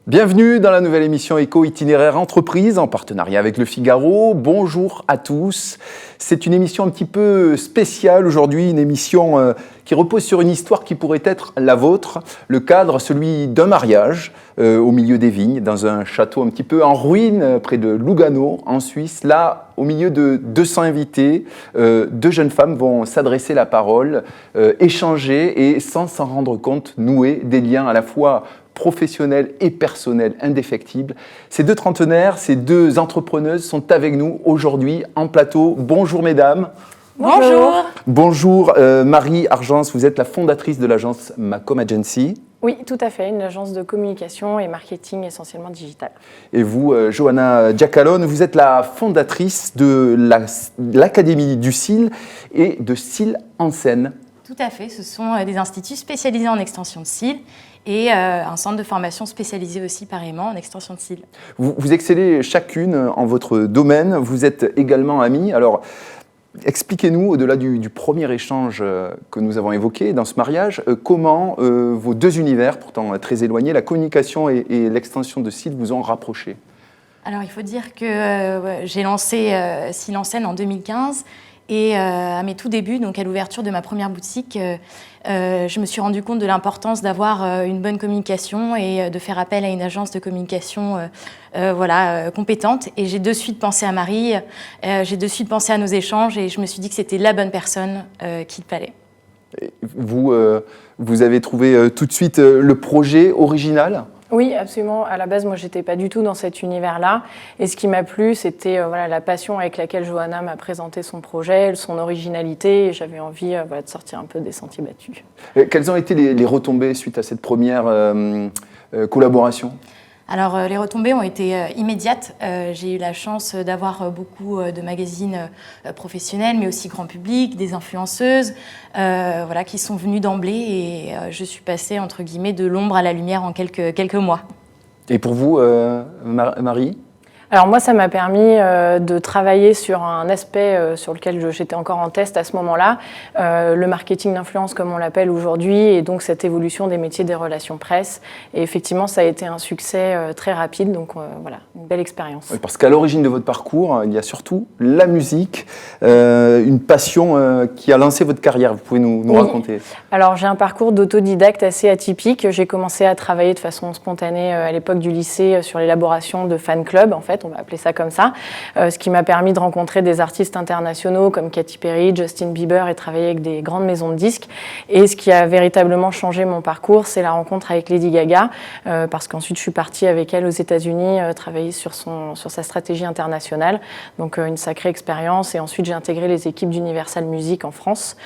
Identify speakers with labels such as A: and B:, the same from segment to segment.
A: Bienvenue dans la nouvelle émission Éco-Itinéraire Entreprise en partenariat avec Le Figaro. Bonjour à tous. C'est une émission un petit peu spéciale aujourd'hui, une émission qui repose sur une histoire qui pourrait être la vôtre. Le cadre, celui d'un mariage au milieu des vignes, dans un château un petit peu en ruine près de Lugano en Suisse. Là, au milieu de 200 invités, deux jeunes femmes vont s'adresser la parole, échanger et sans s'en rendre compte, nouer des liens à la fois professionnels et personnels indéfectibles. Ces deux trentenaires, ces deux entrepreneuses sont avec nous aujourd'hui en plateau. Bonjour mesdames.
B: Bonjour.
A: Bonjour Marie Argence, vous êtes la fondatrice de l'agence Macom Agency.
B: Oui, tout à fait, une agence de communication et marketing essentiellement digital.
A: Et vous, Johanna Giacalone, vous êtes la fondatrice de l'Académie du CIL et de CIL en scène.
C: Tout à fait, ce sont des instituts spécialisés en extension de cils et un centre de formation spécialisé aussi pareillement en extension de cils.
A: Vous excellez chacune en votre domaine, vous êtes également amies. Alors, expliquez-nous, au-delà du premier échange que nous avons évoqué dans ce mariage, comment vos deux univers, pourtant très éloignés, la communication et l'extension de cils, vous ont rapprochés.
C: Alors, il faut dire que j'ai lancé CIL en scène en 2015. Et à mes tout débuts, donc à l'ouverture de ma première boutique, je me suis rendu compte de l'importance d'avoir une bonne communication et de faire appel à une agence de communication compétente. Et j'ai de suite pensé à Marie, j'ai de suite pensé à nos échanges et je me suis dit que c'était la bonne personne qu'il fallait.
A: Vous avez trouvé tout de suite le projet original ?
B: Oui, absolument. À la base, moi, j'étais pas du tout dans cet univers-là. Et ce qui m'a plu, c'était la passion avec laquelle Johanna m'a présenté son projet, son originalité. Et j'avais envie de sortir un peu des sentiers battus.
A: Quelles ont été les retombées suite à cette première collaboration ?
C: Alors, les retombées ont été immédiates. J'ai eu la chance d'avoir beaucoup de magazines professionnels, mais aussi grand public, des influenceuses, qui sont venues d'emblée et je suis passée, entre guillemets, de l'ombre à la lumière en quelques mois.
A: Et pour vous, Marie ?
B: Alors moi, ça m'a permis de travailler sur un aspect sur lequel j'étais encore en test à ce moment-là, le marketing d'influence comme on l'appelle aujourd'hui, et donc cette évolution des métiers des relations presse. Et effectivement, ça a été un succès très rapide, donc une belle expérience.
A: Oui, parce qu'à l'origine de votre parcours, il y a surtout la musique, une passion qui a lancé votre carrière. Vous pouvez nous raconter ?
B: Alors j'ai un parcours d'autodidacte assez atypique. J'ai commencé à travailler de façon spontanée à l'époque du lycée sur l'élaboration de fan clubs, en fait. On va appeler ça comme ça, ce qui m'a permis de rencontrer des artistes internationaux comme Katy Perry, Justin Bieber et travailler avec des grandes maisons de disques. Et ce qui a véritablement changé mon parcours, c'est la rencontre avec Lady Gaga, parce qu'ensuite je suis partie avec elle aux États-Unis travailler sur sa stratégie internationale, donc une sacrée expérience. Et ensuite j'ai intégré les équipes d'Universal Music en France.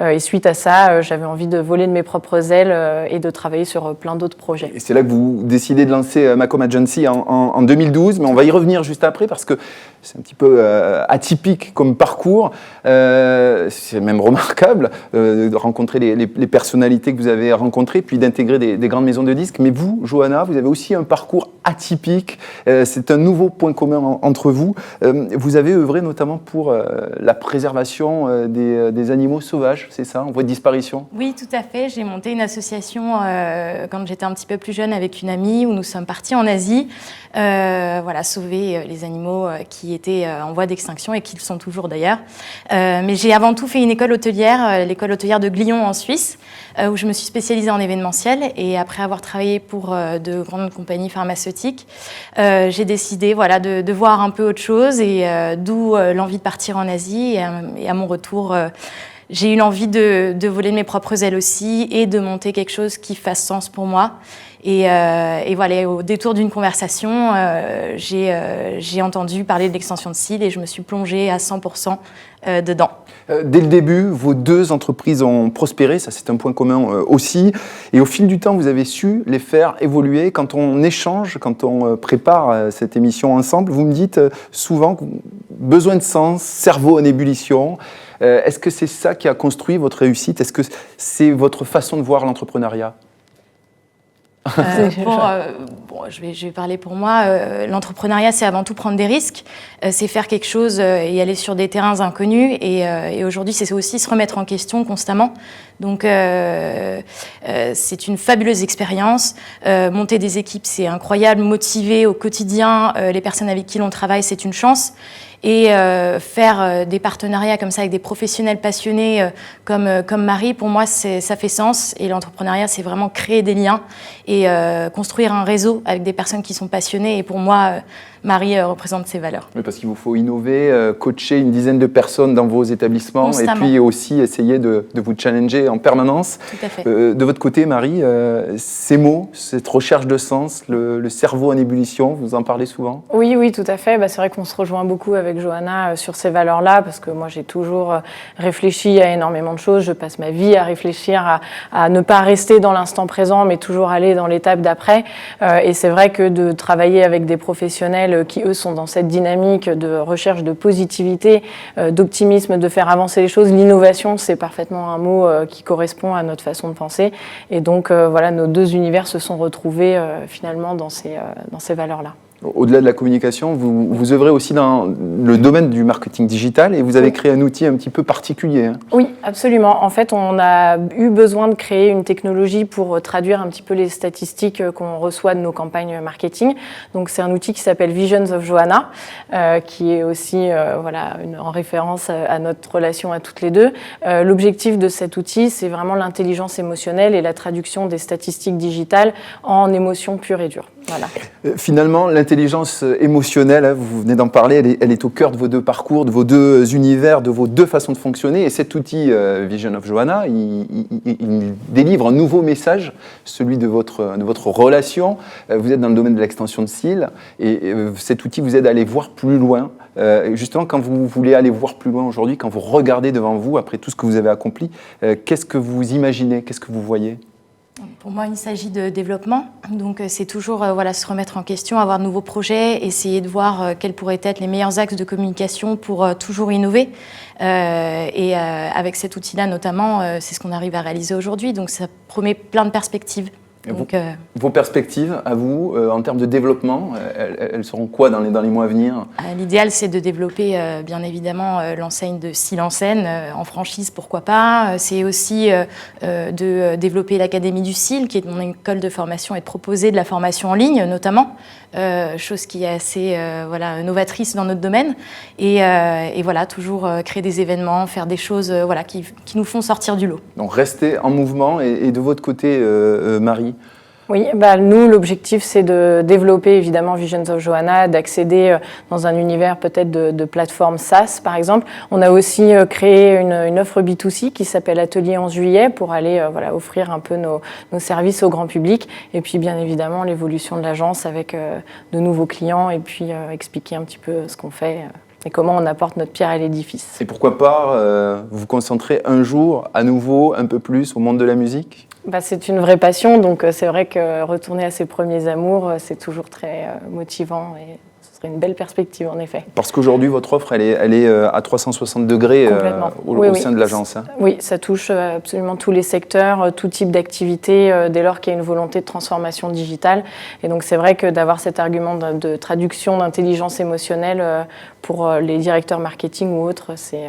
B: Et suite à ça, j'avais envie de voler de mes propres ailes et de travailler sur plein d'autres projets.
A: Et c'est là que vous décidez de lancer Macom Agency en 2012, mais on va y revenir juste après parce que c'est un petit peu atypique comme parcours. C'est même remarquable de rencontrer les personnalités que vous avez rencontrées, puis d'intégrer des grandes maisons de disques. Mais vous, Johanna, vous avez aussi un parcours atypique. C'est un nouveau point commun entre vous. Vous avez œuvré notamment pour la préservation des animaux sauvages, c'est ça, en voie de disparition ?
C: Oui, tout à fait. J'ai monté une association quand j'étais un petit peu plus jeune avec une amie où nous sommes partis en Asie, sauver les animaux qui étaient en voie d'extinction et qui le sont toujours d'ailleurs. Mais j'ai avant tout fait une école hôtelière, l'école hôtelière de Glion en Suisse, où je me suis spécialisée en événementiel. Et après avoir travaillé pour de grandes compagnies pharmaceutiques, j'ai décidé de voir un peu autre chose et d'où l'envie de partir en Asie. Et à mon retour, j'ai eu l'envie de voler de mes propres ailes aussi et de monter quelque chose qui fasse sens pour moi. Et au détour d'une conversation, j'ai entendu parler de l'extension de cils et je me suis plongée à 100% dedans.
A: Dès le début, vos deux entreprises ont prospéré, ça c'est un point commun aussi. Et au fil du temps, vous avez su les faire évoluer. Quand on échange, quand on prépare cette émission ensemble, vous me dites souvent besoin de sens, cerveau en ébullition. Est-ce que c'est ça qui a construit votre réussite ? Est-ce que c'est votre façon de voir l'entrepreneuriat ?
C: Je vais parler pour moi. L'entrepreneuriat, c'est avant tout prendre des risques. C'est faire quelque chose et aller sur des terrains inconnus. Et aujourd'hui, c'est aussi se remettre en question constamment. Donc, c'est une fabuleuse expérience. Monter des équipes, c'est incroyable. Motiver au quotidien les personnes avec qui l'on travaille, c'est une chance. Et faire des partenariats comme ça avec des professionnels passionnés comme Marie, pour moi, ça fait sens. Et l'entrepreneuriat, c'est vraiment créer des liens et construire un réseau avec des personnes qui sont passionnées. Et pour moi, Marie représente ces valeurs.
A: Oui, parce qu'il vous faut innover, coacher une dizaine de personnes dans vos établissements
C: constamment.
A: Et puis aussi essayer de vous challenger en permanence.
C: Tout à fait.
A: De votre côté, Marie, ces mots, cette recherche de sens, le cerveau en ébullition, vous en parlez souvent?
B: Oui, tout à fait. C'est vrai qu'on se rejoint beaucoup avec Johanna sur ces valeurs-là, parce que moi, j'ai toujours réfléchi à énormément de choses. Je passe ma vie à réfléchir, à ne pas rester dans l'instant présent, mais toujours aller dans l'étape d'après. Et c'est vrai que de travailler avec des professionnels qui, eux, sont dans cette dynamique de recherche de positivité, d'optimisme, de faire avancer les choses. L'innovation, c'est parfaitement un mot qui correspond à notre façon de penser. Et donc, voilà, nos deux univers se sont retrouvés finalement dans ces valeurs-là.
A: Au-delà de la communication, vous œuvrez aussi dans le domaine du marketing digital et vous avez créé un outil un petit peu particulier.
B: Oui, absolument. En fait, on a eu besoin de créer une technologie pour traduire un petit peu les statistiques qu'on reçoit de nos campagnes marketing. Donc, c'est un outil qui s'appelle Visions of Johanna, qui est aussi en référence à notre relation à toutes les deux. L'objectif de cet outil, c'est vraiment l'intelligence émotionnelle et la traduction des statistiques digitales en émotions pures et dures. Voilà.
A: Finalement, l'intelligence émotionnelle, vous venez d'en parler, elle est au cœur de vos deux parcours, de vos deux univers, de vos deux façons de fonctionner. Et cet outil, Vision of Johanna, il délivre un nouveau message, celui de votre relation. Vous êtes dans le domaine de l'extension de cils et cet outil vous aide à aller voir plus loin. Justement, quand vous voulez aller voir plus loin aujourd'hui, quand vous regardez devant vous, après tout ce que vous avez accompli, qu'est-ce que vous imaginez, qu'est-ce que vous voyez ?
C: Pour moi, il s'agit de développement. Donc, c'est toujours se remettre en question, avoir de nouveaux projets, essayer de voir quels pourraient être les meilleurs axes de communication pour toujours innover. Et avec cet outil-là, notamment, c'est ce qu'on arrive à réaliser aujourd'hui. Donc, ça promet plein de perspectives. Donc,
A: vos perspectives, à vous, en termes de développement, elles seront quoi dans les mois à venir ?
C: L'idéal, c'est de développer, bien évidemment, l'enseigne de Cils en Seine, en franchise, pourquoi pas. C'est aussi de développer l'Académie du Cils, qui est mon école de formation, et de proposer de la formation en ligne, notamment, chose qui est assez novatrice dans notre domaine. Et voilà, toujours créer des événements, faire des choses qui nous font sortir du lot.
A: Donc, restez en mouvement. Et de votre côté, Marie ?
B: Oui, nous, l'objectif, c'est de développer évidemment Visions of Johanna, d'accéder dans un univers peut-être de plateforme SaaS, par exemple. On a aussi créé une offre B2C qui s'appelle Atelier 11 juillet pour aller offrir un peu nos services au grand public. Et puis, bien évidemment, l'évolution de l'agence avec de nouveaux clients et puis expliquer un petit peu ce qu'on fait et comment on apporte notre pierre à l'édifice.
A: Et pourquoi pas vous concentrer un jour, à nouveau, un peu plus au monde de la musique ?
B: C'est une vraie passion, donc c'est vrai que retourner à ses premiers amours, c'est toujours très motivant et ce serait une belle perspective en effet.
A: Parce qu'aujourd'hui, votre offre, elle est à 360 degrés au sein de l'agence. Hein.
B: Oui, ça touche absolument tous les secteurs, tout type d'activité, dès lors qu'il y a une volonté de transformation digitale. Et donc c'est vrai que d'avoir cet argument de traduction d'intelligence émotionnelle pour les directeurs marketing ou autres, c'est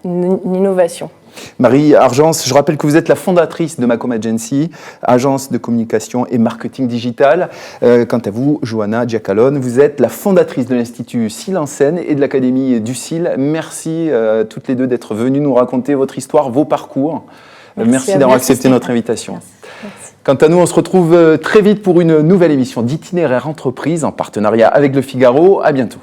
B: une innovation.
A: Marie Argence, je rappelle que vous êtes la fondatrice de Macom Agency, agence de communication et marketing digital. Quant à vous, Johanna Giacalone, vous êtes la fondatrice de l'Institut Cils en Seine et de l'Académie du Cils. Merci toutes les deux d'être venues nous raconter votre histoire, vos parcours. Merci d'avoir accepté notre invitation.
B: Merci.
A: Quant à nous, on se retrouve très vite pour une nouvelle émission d'Itinéraire Entreprise en partenariat avec Le Figaro. À bientôt.